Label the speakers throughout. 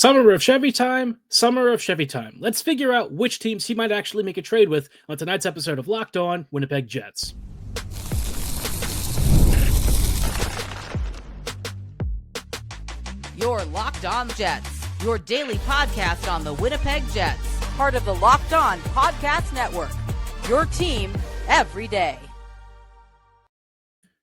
Speaker 1: Summer of Chevy time, summer of Chevy time. Let's figure out which teams he might actually make a trade with on tonight's episode of Locked On Winnipeg Jets.
Speaker 2: You're Locked On Jets, your daily podcast on the Winnipeg Jets, part of the Locked On Podcast Network, your team every day.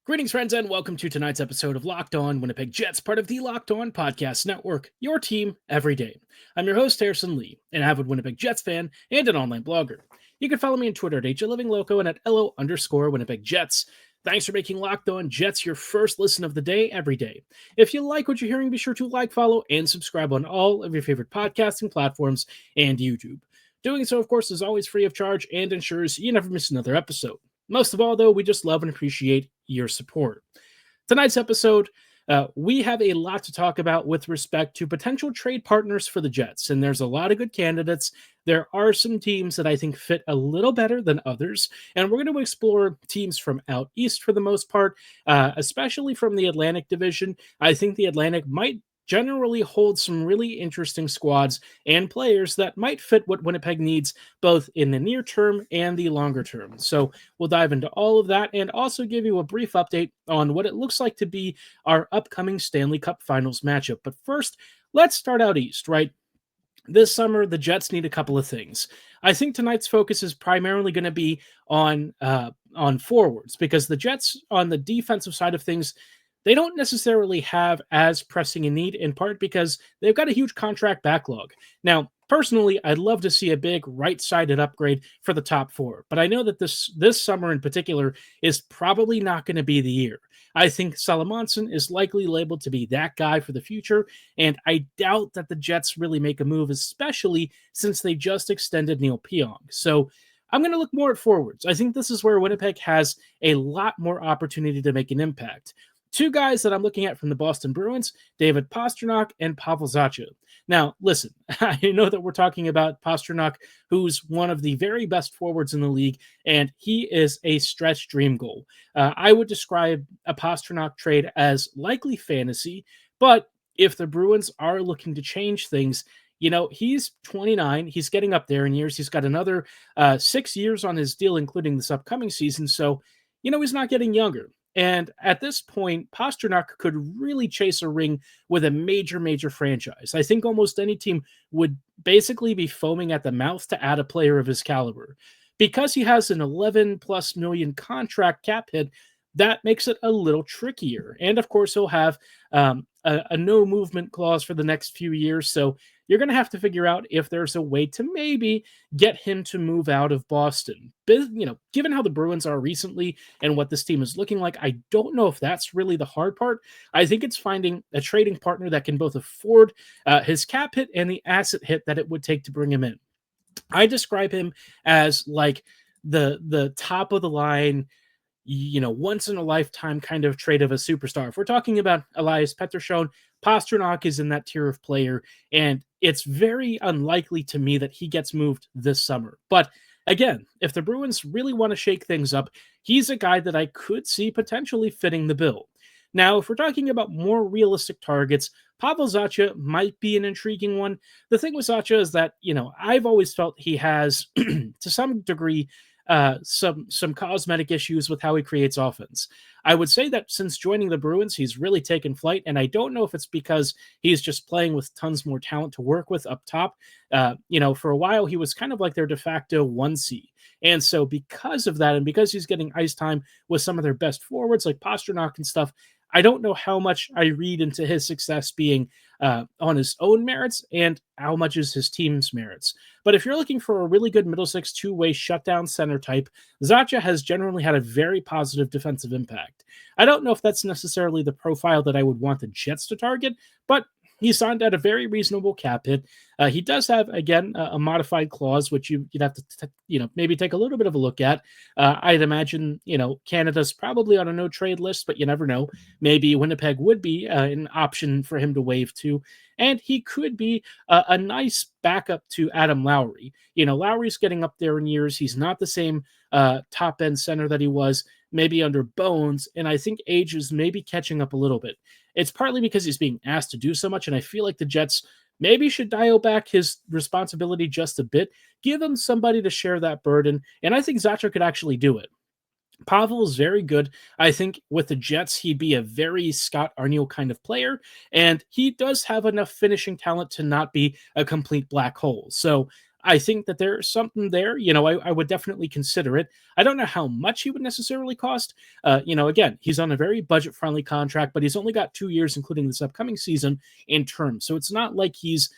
Speaker 1: Greetings, friends, and welcome to tonight's episode of Locked On Winnipeg Jets, part of the Locked On Podcast Network, your team every day. I'm your host, Harrison Lee, an avid Winnipeg Jets fan and an online blogger. You can follow me on Twitter at HLivingLoco and at LO_Winnipeg Jets. Thanks for making Locked On Jets your first listen of the day every day. If you like what you're hearing, be sure to like, follow, and subscribe on all of your favorite podcasting platforms and YouTube. Doing so, of course, is always free of charge and ensures you never miss another episode. Most of all, though, we just love and appreciate your support. Tonight's episode, we have a lot to talk about with respect to potential trade partners for the Jets, and there's a lot of good candidates. There are some teams that I think fit a little better than others, and we're going to explore teams from out east for the most part, especially from the Atlantic Division. I think the Atlantic might generally hold some really interesting squads and players that might fit what Winnipeg needs, both in the near term and the longer term. So we'll dive into all of that and also give you a brief update on what it looks like to be our upcoming Stanley Cup Finals matchup. But first, let's start out east, right? This summer, the Jets need a couple of things. I think tonight's focus is primarily going to be on forwards, because the Jets on the defensive side of things, they don't necessarily have as pressing a need, in part because they've got a huge contract backlog. Now, personally, I'd love to see a big right-sided upgrade for the top four, but I know that this summer in particular is probably not going to be the year. I think Salamonson is likely labeled to be that guy for the future, and I doubt that the Jets really make a move, especially since they just extended Neil Pionk. So I'm going to look more at forwards. I think this is where Winnipeg has a lot more opportunity to make an impact. Two guys that I'm looking at from the Boston Bruins, David Pastrnak and Pavel Zacha. Now, listen, I know that we're talking about Pastrnak, who's one of the very best forwards in the league, and he is a stretch dream goal. I would describe a Pastrnak trade as likely fantasy, but if the Bruins are looking to change things, you know, he's 29. He's getting up there in years. He's got another 6 years on his deal, including this upcoming season. So, you know, he's not getting younger. And at this point, Pastrnak could really chase a ring with a major franchise. I think almost any team would basically be foaming at the mouth to add a player of his caliber. Because he has an 11+ million contract cap hit, that makes it a little trickier. And of course, he'll have a no movement clause for the next few years. So you're going to have to figure out if there's a way to maybe get him to move out of Boston. You know, given how the Bruins are recently and what this team is looking like, I don't know if that's really the hard part. I think it's finding a trading partner that can both afford his cap hit and the asset hit that it would take to bring him in. I describe him as like the top of the line, you know, once in a lifetime kind of trade of a superstar. If we're talking about Elias Pettersson, Pastrnak is in that tier of player, and it's very unlikely to me that he gets moved this summer. But again, if the Bruins really want to shake things up, he's a guy that I could see potentially fitting the bill. Now, if we're talking about more realistic targets, Pavel Zacha might be an intriguing one. The thing with Zacha is that, you know, I've always felt he has, to some degree, some cosmetic issues with how he creates offense. I would say that since joining the Bruins, he's really taken flight, and I don't know if it's because he's just playing with tons more talent to work with up top. You know, for a while, he was kind of like their de facto 1C. And so because of that, and because he's getting ice time with some of their best forwards like Pastrnak and stuff, I don't know how much I read into his success being on his own merits and how much is his team's merits. But if you're looking for a really good middle six two-way shutdown center type, Zacha has generally had a very positive defensive impact. I don't know if that's necessarily the profile that I would want the Jets to target, but he signed at a very reasonable cap hit. He does have, again, a modified clause, which you'd have to, maybe take a little bit of a look at. I'd imagine, Canada's probably on a no-trade list, but you never know. Maybe Winnipeg would be an option for him to waive to. And he could be a nice backup to Adam Lowry. Lowry's getting up there in years. He's not the same top-end center that he was maybe under Bones, and I think age is maybe catching up a little bit. It's partly because he's being asked to do so much, and I feel like the Jets maybe should dial back his responsibility just a bit, give him somebody to share that burden, and I think Zacher could actually do it. Pavel is very good. I think with the Jets, he'd be a very Scott Arniel kind of player, and he does have enough finishing talent to not be a complete black hole. So I think that there's something there. I would definitely consider it. I don't know how much he would necessarily cost. Again, he's on a very budget friendly contract, but he's only got 2 years, including this upcoming season, in terms. So it's not like he's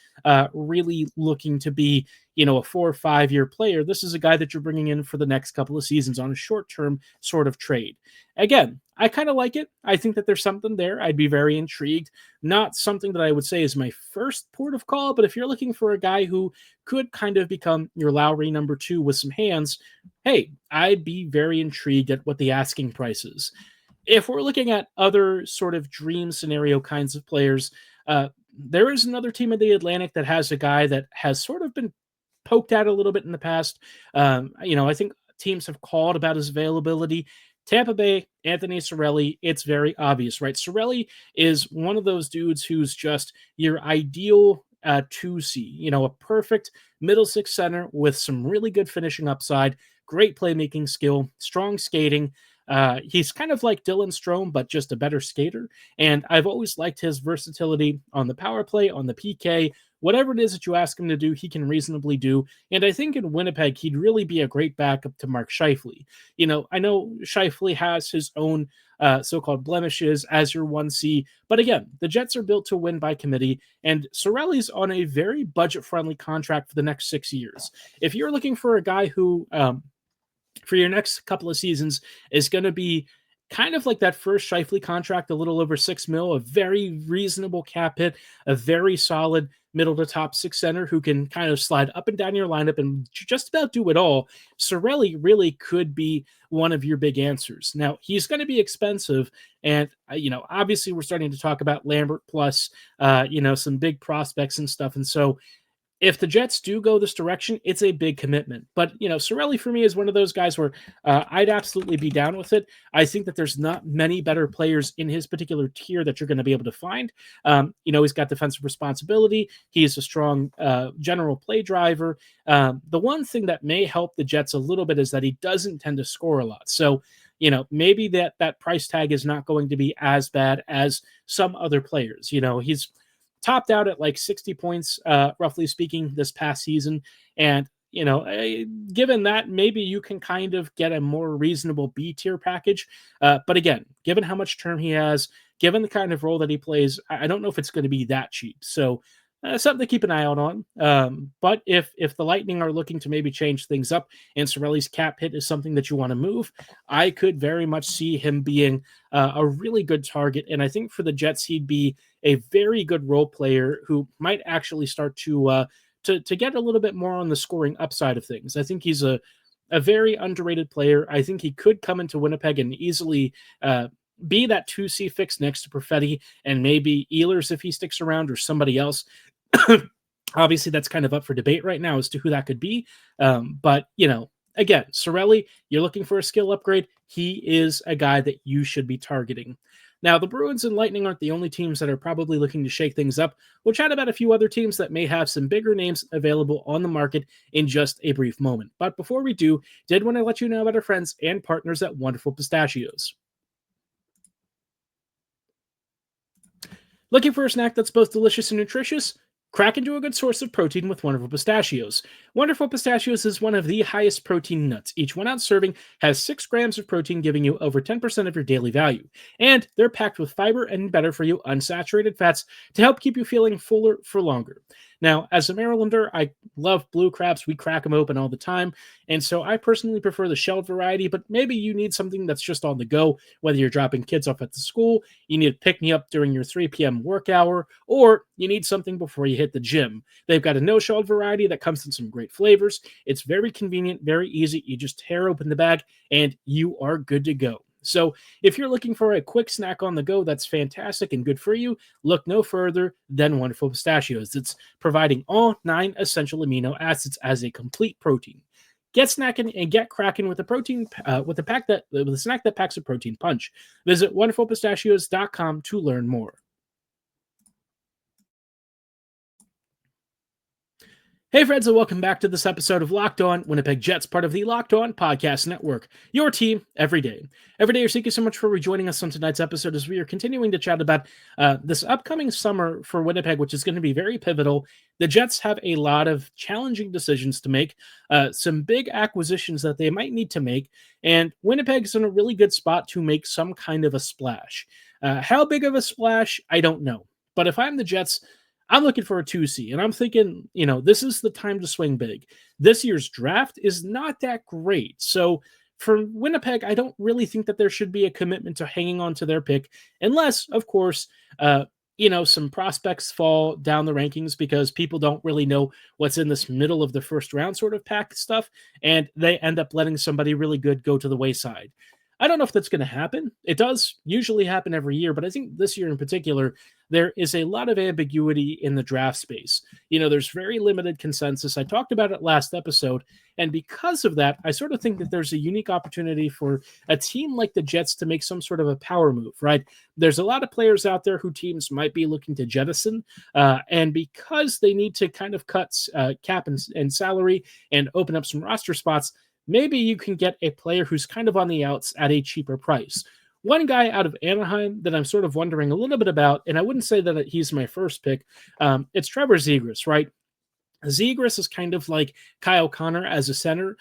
Speaker 1: really looking to be a 4 or 5 year player. This is a guy that you're bringing in for the next couple of seasons on a short term sort of trade. Again, I kind of like it. I think that there's something there. I'd be very intrigued. Not something that I would say is my first port of call, but if you're looking for a guy who could kind of become your Lowry number 2 with some hands, hey, I'd be very intrigued at what the asking price is. If we're looking at other sort of dream scenario kinds of players, there is another team in the Atlantic that has a guy that has sort of been poked at a little bit in the past. I think teams have called about his availability. Tampa Bay, Anthony Cirelli, it's very obvious, right? Cirelli is one of those dudes who's just your ideal 2C, a perfect middle six center with some really good finishing upside, great playmaking skill, strong skating. He's kind of like Dylan Strome, but just a better skater. And I've always liked his versatility on the power play, on the PK, whatever it is that you ask him to do, he can reasonably do. And I think in Winnipeg, he'd really be a great backup to Mark Scheifele. I know Scheifele has his own so-called blemishes as your 1C, but again, the Jets are built to win by committee, and Cirelli's on a very budget-friendly contract for the next 6 years. If you're looking for a guy who, for your next couple of seasons, is going to be kind of like that first Scheifele contract, a little over $6 million, a very reasonable cap hit, a very solid middle to top six center who can kind of slide up and down your lineup and just about do it all. Cirelli really could be one of your big answers. Now, he's going to be expensive, and obviously we're starting to talk about Lambert plus some big prospects and stuff, and so if the Jets do go this direction, it's a big commitment. But, Cirelli for me is one of those guys where I'd absolutely be down with it. I think that there's not many better players in his particular tier that you're going to be able to find. He's got defensive responsibility. He is a strong general play driver. The one thing that may help the Jets a little bit is that he doesn't tend to score a lot. So, maybe that price tag is not going to be as bad as some other players. He's topped out at like 60 points, roughly speaking, this past season. And, given that, maybe you can kind of get a more reasonable B tier package. But again, given how much term he has, given the kind of role that he plays, I don't know if it's going to be that cheap. So something to keep an eye out on. But if the Lightning are looking to maybe change things up and Cirelli's cap hit is something that you want to move, I could very much see him being a really good target. And I think for the Jets, he'd be a very good role player who might actually start to get a little bit more on the scoring upside of things. I think he's a very underrated player. I think he could come into Winnipeg and easily be that 2C fix next to Perfetti and maybe Ehlers if he sticks around or somebody else. Obviously, that's kind of up for debate right now as to who that could be. But, again, Cirelli, you're looking for a skill upgrade. He is a guy that you should be targeting. Now, the Bruins and Lightning aren't the only teams that are probably looking to shake things up. We'll chat about a few other teams that may have some bigger names available on the market in just a brief moment. But before we do, did want to let you know about our friends and partners at Wonderful Pistachios. Looking for a snack that's both delicious and nutritious? Crack into a good source of protein with Wonderful Pistachios. Wonderful Pistachios is one of the highest protein nuts. Each 1 ounce serving has 6 grams of protein, giving you over 10% of your daily value. And they're packed with fiber and better for you unsaturated fats to help keep you feeling fuller for longer. Now, as a Marylander, I love blue crabs. We crack them open all the time. And so I personally prefer the shelled variety, but maybe you need something that's just on the go, whether you're dropping kids off at the school, you need to pick me up during your 3 p.m. work hour, or you need something before you hit the gym. They've got a no-shelled variety that comes in some great flavors. It's very convenient, very easy. You just tear open the bag and you are good to go. So if you're looking for a quick snack on the go that's fantastic and good for you, look no further than Wonderful Pistachios. It's providing all 9 essential amino acids as a complete protein. Get snacking and get cracking with a snack that packs a protein punch. Visit wonderfulpistachios.com to learn more. Hey friends, and welcome back to this episode of Locked On Winnipeg Jets, part of the Locked On Podcast Network, your team every day. Every day, thank you so much for rejoining us on tonight's episode as we are continuing to chat about this upcoming summer for Winnipeg, which is going to be very pivotal. The Jets have a lot of challenging decisions to make, some big acquisitions that they might need to make, and Winnipeg's in a really good spot to make some kind of a splash. How big of a splash, I don't know. But if I'm the Jets, I'm looking for a 2C, and I'm thinking, this is the time to swing big. This year's draft is not that great. So for Winnipeg, I don't really think that there should be a commitment to hanging on to their pick, unless, of course, some prospects fall down the rankings because people don't really know what's in this middle of the first round sort of pack stuff, and they end up letting somebody really good go to the wayside. I don't know if that's going to happen. It does usually happen every year, but I think this year in particular, there is a lot of ambiguity in the draft space. There's very limited consensus. I talked about it last episode, and because of that, I sort of think that there's a unique opportunity for a team like the Jets to make some sort of a power move, right? There's a lot of players out there who teams might be looking to jettison, and because they need to kind of cut cap and salary and open up some roster spots, maybe you can get a player who's kind of on the outs at a cheaper price. One guy out of Anaheim that I'm sort of wondering a little bit about, and I wouldn't say that he's my first pick, it's Trevor Zegras, right? Zegras is kind of like Kyle Connor as a center.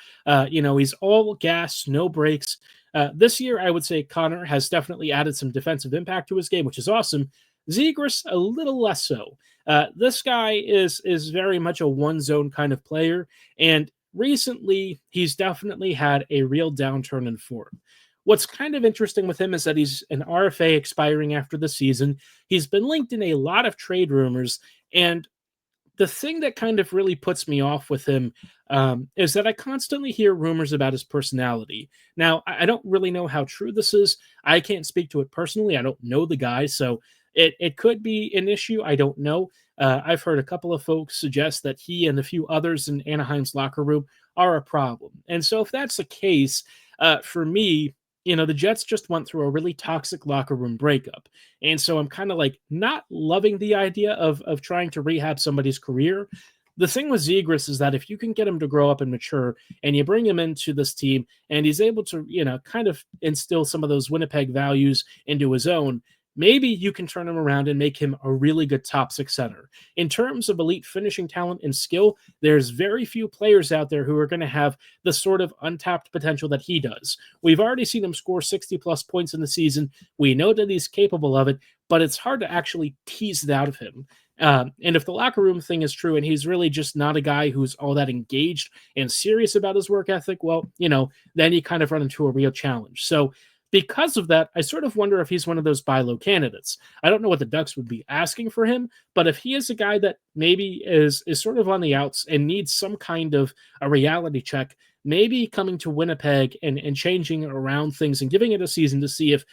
Speaker 1: He's all gas, no brakes. This year, I would say Connor has definitely added some defensive impact to his game, which is awesome. Zegras, a little less so. This guy is very much a one-zone kind of player, and recently, he's definitely had a real downturn in form. What's kind of interesting with him is that he's an RFA expiring after the season. He's been linked in a lot of trade rumors, and the thing that kind of really puts me off with him is that I constantly hear rumors about his personality. Now, I don't really know how true this is. I can't speak to it personally. I don't know the guy, so it could be an issue. I don't know. I've heard a couple of folks suggest that he and a few others in Anaheim's locker room are a problem. And so if that's the case, for me, the Jets just went through a really toxic locker room breakup. And so I'm kind of like not loving the idea of trying to rehab somebody's career. The thing with Zegras is that if you can get him to grow up and mature and you bring him into this team and he's able to, kind of instill some of those Winnipeg values into his own, maybe you can turn him around and make him a really good top six center. In terms of elite finishing talent and skill, there's very few players out there who are going to have the sort of untapped potential that he does. We've already seen him score 60-plus points in the season. We know that he's capable of it, but it's hard to actually tease it out of him. And if the locker room thing is true and he's really just not a guy who's all that engaged and serious about his work ethic, well, then you kind of run into a real challenge. So because of that, I sort of wonder if he's one of those buy low candidates. I don't know what the Ducks would be asking for him, but if he is a guy that maybe is sort of on the outs and needs some kind of a reality check, maybe coming to Winnipeg and changing around things and giving it a season to see if,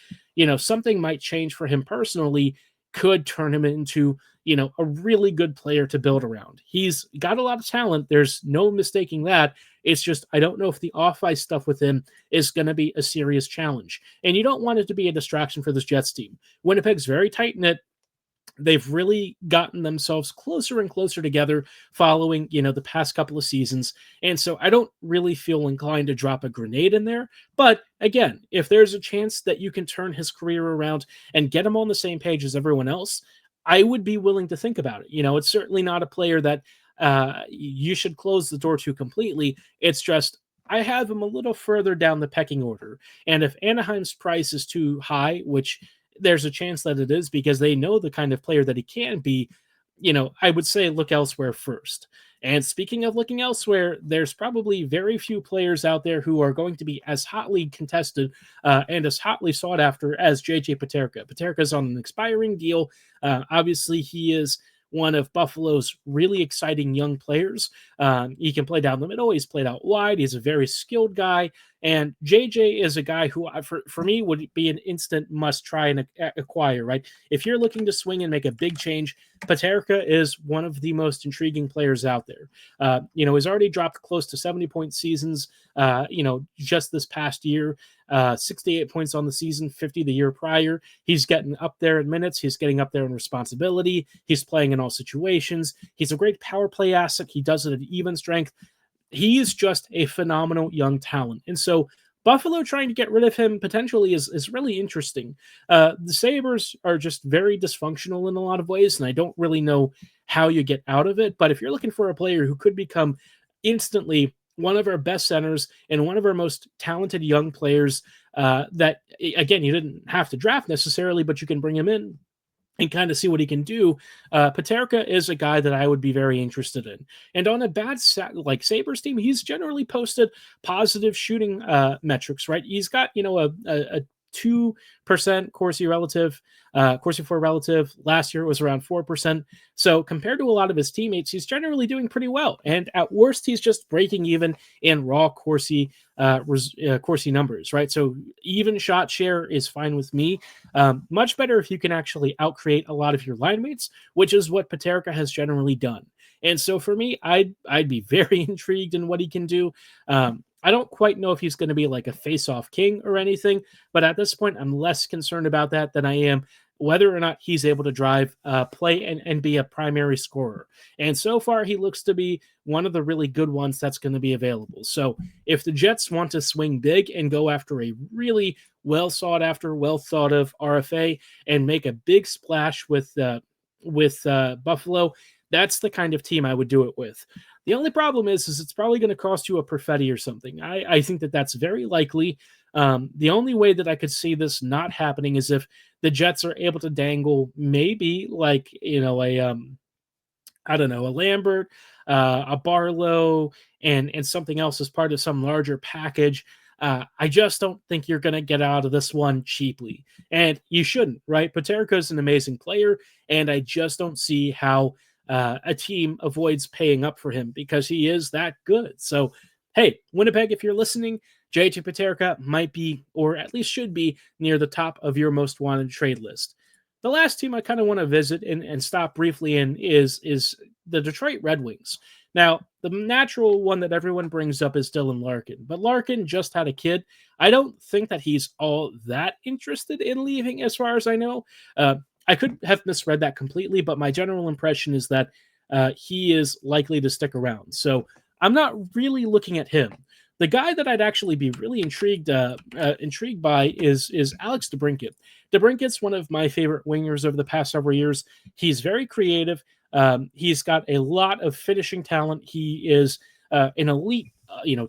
Speaker 1: something might change for him personally could turn him into, a really good player to build around. He's got a lot of talent. There's no mistaking that. It's just, I don't know if the off-ice stuff with him is going to be a serious challenge. And you don't want it to be a distraction for this Jets team. Winnipeg's very tight-knit. They've really gotten themselves closer and closer together following, the past couple of seasons. And so I don't really feel inclined to drop a grenade in there. But again, if there's a chance that you can turn his career around and get him on the same page as everyone else, I would be willing to think about it. It's certainly not a player that you should close the door to completely. It's just, I have him a little further down the pecking order. And if Anaheim's price is too high, which there's a chance that it is because they know the kind of player that he can be, I would say look elsewhere first. And speaking of looking elsewhere, there's probably very few players out there who are going to be as hotly contested and as hotly sought after as JJ Peterka. Peterka's on an expiring deal. Obviously, he is one of Buffalo's really exciting young players. He can play down the middle. He's played out wide. He's a very skilled guy. And JJ is a guy who, for me, would be an instant must try and acquire, right? If you're looking to swing and make a big change, Peterka is one of the most intriguing players out there. He's already dropped close to 70-point seasons, just this past year. 68 points on the season, 50 the year prior. He's getting up there in minutes. He's getting up there in responsibility. He's playing in all situations. He's a great power play asset. He does it at even strength. He's just a phenomenal young talent. And so Buffalo trying to get rid of him potentially is really interesting. The Sabres are just very dysfunctional in a lot of ways, and I don't really know how you get out of it. But if you're looking for a player who could become instantly one of our best centers and one of our most talented young players that, again, you didn't have to draft necessarily, but you can bring him in and kind of see what he can do. Peterka is a guy that I would be very interested in. And on a bad like Sabres team, he's generally posted positive shooting metrics, right? He's got, a 2% Corsi relative, Corsi for relative. Last year it was around 4%. So compared to a lot of his teammates, he's generally doing pretty well. And at worst, he's just breaking even in raw Corsi numbers, right? So even shot share is fine with me. Much better if you can actually outcreate a lot of your line mates, which is what Peterka has generally done. And so for me, I'd be very intrigued in what he can do. I don't quite know if he's going to be like a face-off king or anything, but at this point, I'm less concerned about that than I am whether or not he's able to drive play and be a primary scorer. And so far, he looks to be one of the really good ones that's going to be available. So if the Jets want to swing big and go after a really well sought after, well thought of RFA and make a big splash with Buffalo, that's the kind of team I would do it with. The only problem is it's probably going to cost you a Perfetti or something. I think that's very likely. The only way that I could see this not happening is if the Jets are able to dangle maybe like, a Lambert, a Barlow, and something else as part of some larger package. I just don't think you're going to get out of this one cheaply. And you shouldn't, right? Peterka is an amazing player, and I just don't see how a team avoids paying up for him because he is that good. So, hey, Winnipeg, if you're listening, JJ Peterka might be, or at least should be, near the top of your most wanted trade list. The last team I kind of want to visit and stop briefly in is the Detroit Red Wings. Now, the natural one that everyone brings up is Dylan Larkin, but Larkin just had a kid. I don't think that he's all that interested in leaving, as far as I know. I could have misread that completely, but my general impression is that he is likely to stick around. So I'm not really looking at him. The guy that I'd actually be really intrigued by is Alex DeBrincat. DeBrincat's one of my favorite wingers over the past several years. He's very creative. He's got a lot of finishing talent. He is an elite,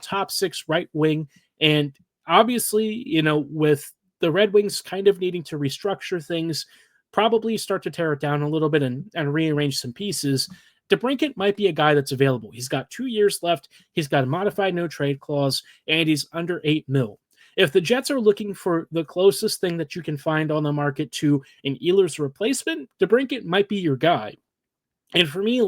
Speaker 1: top 6 right wing. And obviously, with the Red Wings kind of needing to restructure things, probably start to tear it down a little bit and rearrange some pieces, DeBrincat might be a guy that's available. He's got 2 years left. He's got a modified no trade clause, and he's under $8 million. If the Jets are looking for the closest thing that you can find on the market to an Ehlers replacement, DeBrincat might be your guy. And for me,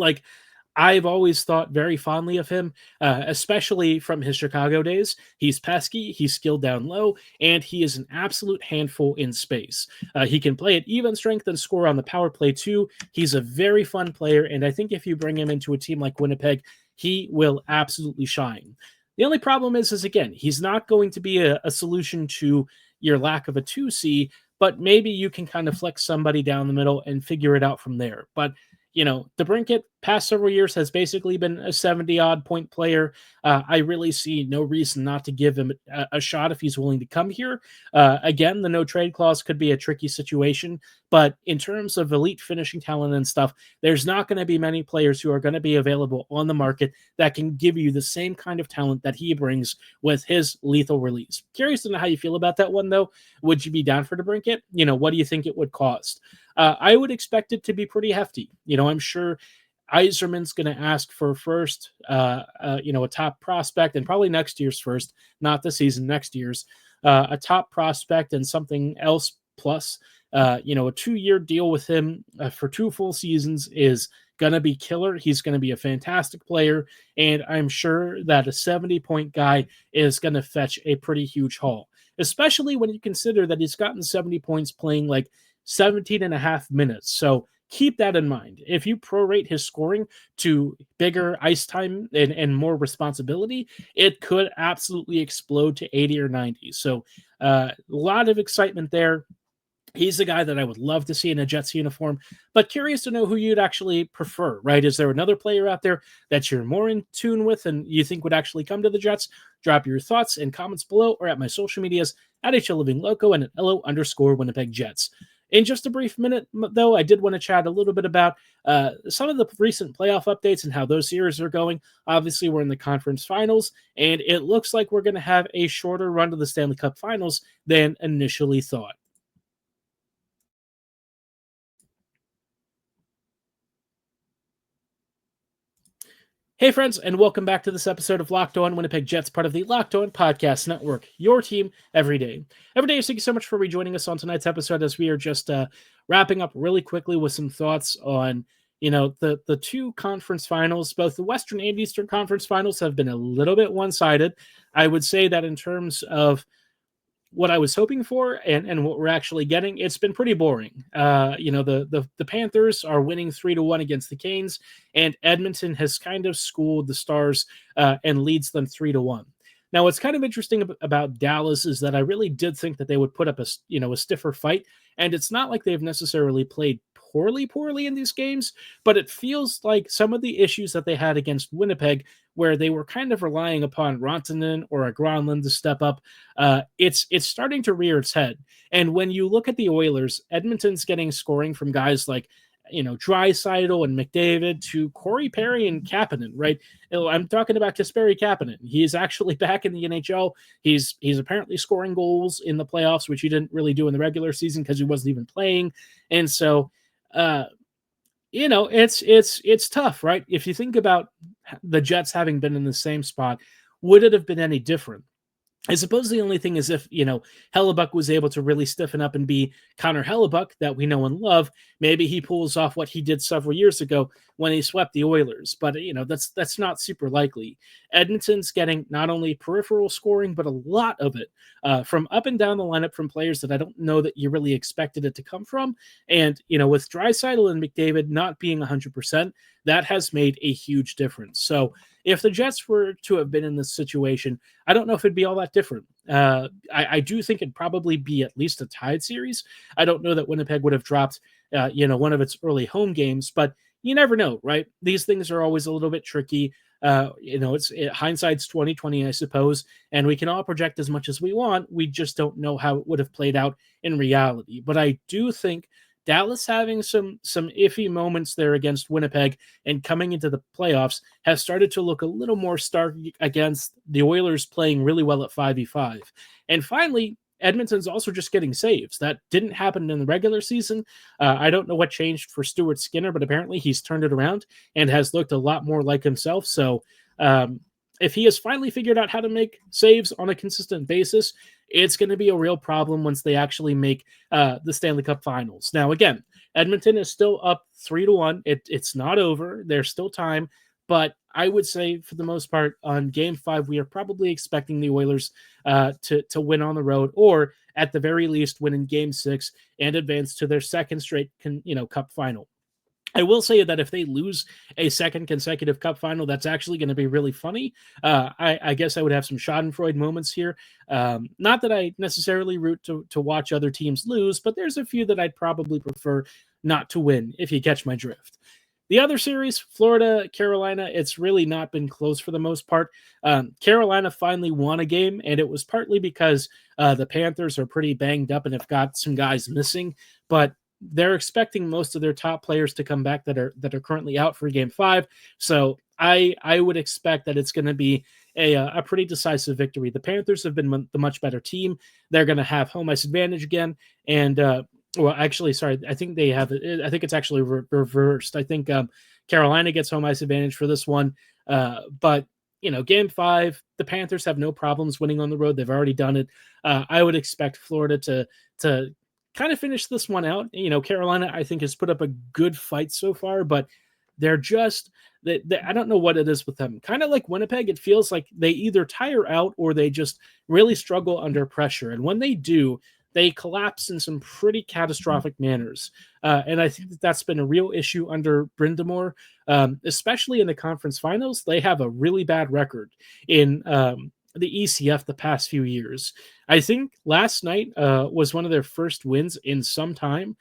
Speaker 1: I've always thought very fondly of him, especially from his Chicago days. He's pesky, he's skilled down low, and he is an absolute handful in space. He can play at even strength and score on the power play too. He's a very fun player, and I think if you bring him into a team like Winnipeg, he will absolutely shine. The only problem is again, he's not going to be a solution to your lack of a 2C, but maybe you can kind of flex somebody down the middle and figure it out from there. But DeBrincat past several years has basically been a 70-odd point player. I really see no reason not to give him a shot if he's willing to come here. Again, the no trade clause could be a tricky situation, but in terms of elite finishing talent and stuff, there's not going to be many players who are going to be available on the market that can give you the same kind of talent that he brings with his lethal release. Curious to know how you feel about that one, though. Would you be down for DeBrincat? What do you think it would cost? I would expect it to be pretty hefty. I'm sure Yzerman's going to ask for first, a top prospect, and probably next year's first, not this season, next year's, a top prospect and something else plus. A 2-year deal with him for 2 full seasons is going to be killer. He's going to be a fantastic player, and I'm sure that a 70-point guy is going to fetch a pretty huge haul, especially when you consider that he's gotten 70 points playing like 17 and a half minutes. So keep that in mind. If you prorate his scoring to bigger ice time and more responsibility, it could absolutely explode to 80 or 90. So a lot of excitement there. He's the guy that I would love to see in a Jets uniform, but curious to know who you'd actually prefer, right? Is there another player out there that you're more in tune with and you think would actually come to the Jets? Drop your thoughts and comments below or at my social medias at HLivingLoco and at LO_Winnipeg Jets. In just a brief minute, though, I did want to chat a little bit about some of the recent playoff updates and how those series are going. Obviously, we're in the conference finals, and it looks like we're going to have a shorter run to the Stanley Cup finals than initially thought. Hey, friends, and welcome back to this episode of Locked On Winnipeg Jets, part of the Locked On Podcast Network, your team every day. Every day, thank you so much for rejoining us on tonight's episode as we are just wrapping up really quickly with some thoughts on, the two conference finals. Both the Western and Eastern Conference finals have been a little bit one-sided. I would say that in terms of what I was hoping for and what we're actually getting, it's been pretty boring. The Panthers are winning 3-1 against the Canes, and Edmonton has kind of schooled the Stars and leads them 3-1. Now, what's kind of interesting about Dallas is that I really did think that they would put up a stiffer fight, and it's not like they've necessarily played poorly in these games, but it feels like some of the issues that they had against Winnipeg, where they were kind of relying upon Rantanen or a Granlund to step up, it's starting to rear its head. And when you look at the Oilers, Edmonton's getting scoring from guys like Draisaitl and McDavid to Corey Perry and Kapanen, right? I'm talking about Kasperi Kapanen. He's actually back in the NHL. He's apparently scoring goals in the playoffs, which he didn't really do in the regular season because he wasn't even playing. And so, it's tough, right? If you think about the Jets having been in the same spot, would it have been any different? I suppose the only thing is if, Hellebuck was able to really stiffen up and be Connor Hellebuck that we know and love, maybe he pulls off what he did several years ago when he swept the Oilers. But, that's not super likely. Edmonton's getting not only peripheral scoring, but a lot of it from up and down the lineup from players that I don't know that you really expected it to come from. And, with Draisaitl and McDavid not being 100%, that has made a huge difference. So if the Jets were to have been in this situation, I don't know if it'd be all that different. I do think it'd probably be at least a tied series. I don't know that Winnipeg would have dropped, one of its early home games, but you never know, right? These things are always a little bit tricky. Hindsight's 2020, I suppose, and we can all project as much as we want. We just don't know how it would have played out in reality. But I do think Dallas having some iffy moments there against Winnipeg and coming into the playoffs has started to look a little more stark against the Oilers playing really well at 5v5. And finally, Edmonton's also just getting saves. That didn't happen in the regular season. I don't know what changed for Stuart Skinner, but apparently he's turned it around and has looked a lot more like himself. So if he has finally figured out how to make saves on a consistent basis, it's going to be a real problem once they actually make the Stanley Cup Finals. Now, again, Edmonton is still up 3-1. It's not over. There's still time. But I would say, for the most part, on Game 5, we are probably expecting the Oilers to win on the road, or at the very least win in Game 6 and advance to their second straight Cup final. I will say that if they lose a second consecutive Cup final, that's actually going to be really funny. I guess I would have some schadenfreude moments here. Not that I necessarily root to watch other teams lose, but there's a few that I'd probably prefer not to win, if you catch my drift. The other series, Florida, Carolina, it's really not been close for the most part. Carolina finally won a game, and it was partly because the Panthers are pretty banged up and have got some guys missing, but they're expecting most of their top players to come back that are currently out for Game 5. So I would expect that it's going to be a pretty decisive victory. The Panthers have been the much better team. They're going to have home ice advantage again, and I think they have it. I think it's actually reversed. I think Carolina gets home ice advantage for this one. But Game 5, the Panthers have no problems winning on the road. They've already done it. I would expect Florida to kind of finish this one out. Carolina, I think, has put up a good fight so far, but they're just I don't know what it is with them. Kind of like Winnipeg, it feels like they either tire out or they just really struggle under pressure. And when they do, they collapse in some pretty catastrophic manners. And I think that's been a real issue under Brind'Amour, especially in the conference finals. They have a really bad record in the ECF the past few years. I think last night was one of their first wins in some time.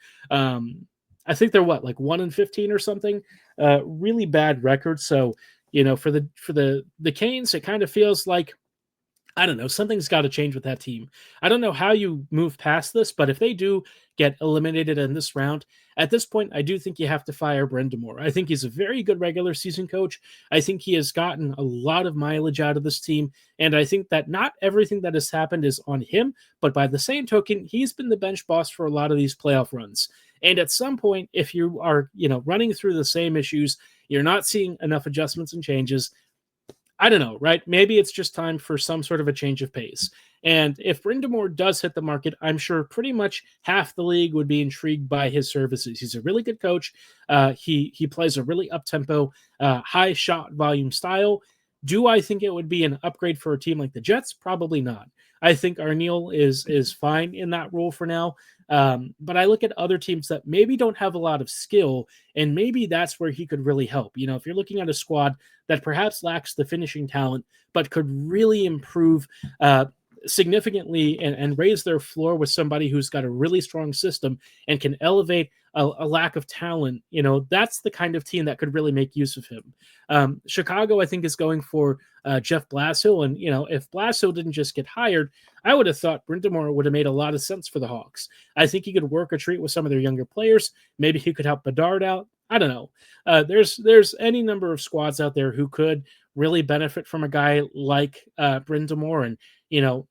Speaker 1: I think they're 1-15 or something. Really bad record. So, for the Canes, it kind of feels like, I don't know, something's got to change with that team. I don't know how you move past this, but if they do get eliminated in this round, at this point, I do think you have to fire Brind'Amour. I think he's a very good regular season coach. I think he has gotten a lot of mileage out of this team, and I think that not everything that has happened is on him, but by the same token, he's been the bench boss for a lot of these playoff runs. And at some point, if you are, running through the same issues, you're not seeing enough adjustments and changes, I don't know, right? Maybe it's just time for some sort of a change of pace. And if Brind'Amour does hit the market, I'm sure pretty much half the league would be intrigued by his services. He's a really good coach. He plays a really up-tempo, high shot volume style. Do I think it would be an upgrade for a team like the Jets? Probably not. I think Arniel is fine in that role for now. But I look at other teams that maybe don't have a lot of skill, and maybe that's where he could really help. If you're looking at a squad that perhaps lacks the finishing talent, but could really improve significantly and raise their floor with somebody who's got a really strong system and can elevate a lack of talent, that's the kind of team that could really make use of him. Chicago, I think, is going for Jeff Blashill. And, if Blashill didn't just get hired, I would have thought Brind'Amour would have made a lot of sense for the Hawks. I think he could work a treat with some of their younger players. Maybe he could help Bedard out. I don't know. There's any number of squads out there who could really benefit from a guy like Brind'Amour. And,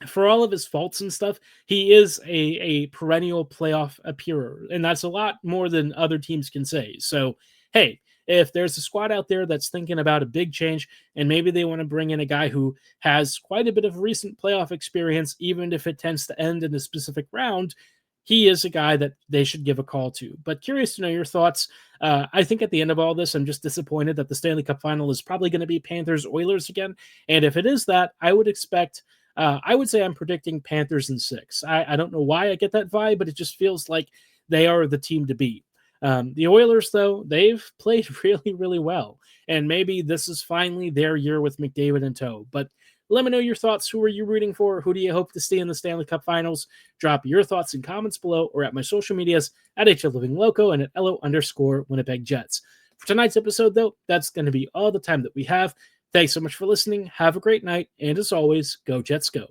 Speaker 1: for all of his faults and stuff, he is a perennial playoff appearer, and that's a lot more than other teams can say. So, hey, if there's a squad out there that's thinking about a big change, and maybe they want to bring in a guy who has quite a bit of recent playoff experience, even if it tends to end in a specific round, he is a guy that they should give a call to. But curious to know your thoughts. I think at the end of all this, I'm just disappointed that the Stanley Cup final is probably going to be Panthers-Oilers again. And if it is that, I would expect... I would say I'm predicting Panthers in 6. I don't know why I get that vibe, but it just feels like they are the team to beat. The Oilers, though, they've played really, really well. And maybe this is finally their year with McDavid in tow. But let me know your thoughts. Who are you rooting for? Who do you hope to see in the Stanley Cup finals? Drop your thoughts in comments below or at my social medias at HLivingLoco and at @LO_Winnipeg Jets. For tonight's episode, though, that's going to be all the time that we have. Thanks so much for listening. Have a great night. And as always, go Jets go.